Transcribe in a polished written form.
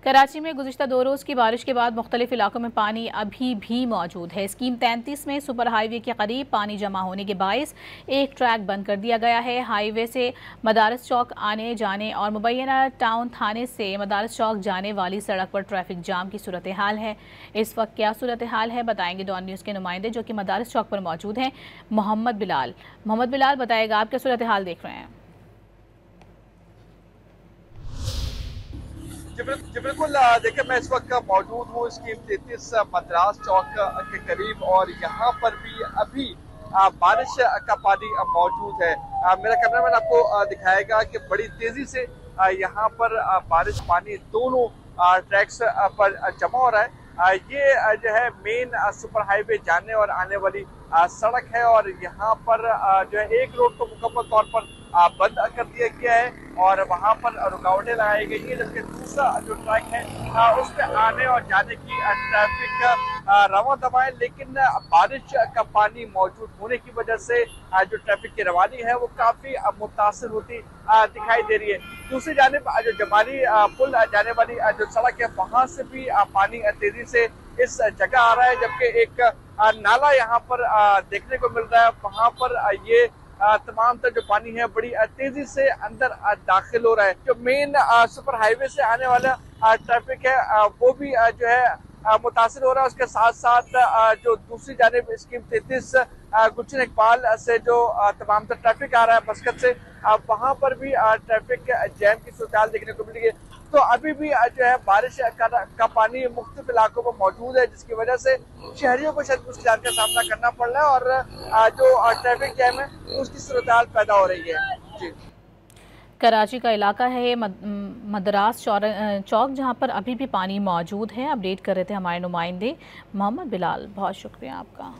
कराची में गुज़िश्ता 2 रोज़ की बारिश के बाद मुख्तलिफ इलाकों में पानी अभी भी मौजूद है। स्कीम 33 में सुपर हाईवे के करीब पानी जमा होने के बायस एक ट्रैक बंद कर दिया गया है। हाईवे से मदारस चौक आने जाने और मुबैना टाउन थाने से मदारस चौक जाने वाली सड़क पर ट्रैफिक जाम की सूरत हाल है। इस वक्त क्या सूरत हाल है बताएंगे डॉन न्यूज़ के नुमाइंदे जो कि मदारस चौक पर मौजूद हैं, मोहम्मद बिलाल बताएगा आप क्या सूरत हाल देख रहे हैं। जी बिल्कुल, देखिए मैं इस वक्त मौजूद हूँ स्कीम 33 मद्रास चौक के करीब और यहाँ पर भी अभी बारिश का पानी मौजूद है। मेरा कैमरामैन आपको दिखाएगा कि बड़ी तेजी से यहाँ पर बारिश पानी दोनों ट्रैक्स पर जमा हो रहा है। ये जो है मेन सुपर हाईवे जाने और आने वाली सड़क है और यहाँ पर जो है एक रोड तो मुकम्मल तौर पर बंद कर दिया गया है और वहाँ पर रुकावटें लगाई गई है, जबकि दूसरा जो ट्रैक है उस पर आने और जाने की ट्रैफिक रवा दवा है। लेकिन बारिश का पानी मौजूद होने की वजह से जो ट्रैफिक की रवानी है वो काफी मुतासिर होती दिखाई दे रही है। दूसरी जानिब जो जमाली पुल जाने वाली जो सड़क है वहां से भी पानी तेजी से इस जगह आ रहा है, जबकि एक नाला यहाँ पर देखने को मिल रहा है। वहां पर ये तमाम तर जो पानी है बड़ी तेजी से अंदर दाखिल हो रहा है। जो मेन सुपर हाईवे से आने वाला ट्रैफिक है वो भी जो है मुतासिर हो रहा है। उसके साथ साथ जो दूसरी जानिब स्कीम 33 गुलशन इकबाल से जो तमाम तर ट्रैफिक आ रहा है मस्कत से, वहां पर भी ट्रैफिक जैम की सूरत देखने को मिली है। तो अभी भी जो है बारिश का पानी मुख्तलिफ इलाकों में मौजूद है, जिसकी वजह से शहरियों को शायद मुश्किलात का सामना करना पड़ रहा है और जो ट्रैफिक जैम है उसकी सूरत पैदा हो रही है। जी, कराची का इलाका है ये मदरास चौक जहां पर अभी भी पानी मौजूद है। अपडेट कर रहे थे हमारे नुमाइंदे मोहम्मद बिलाल, बहुत शुक्रिया आपका।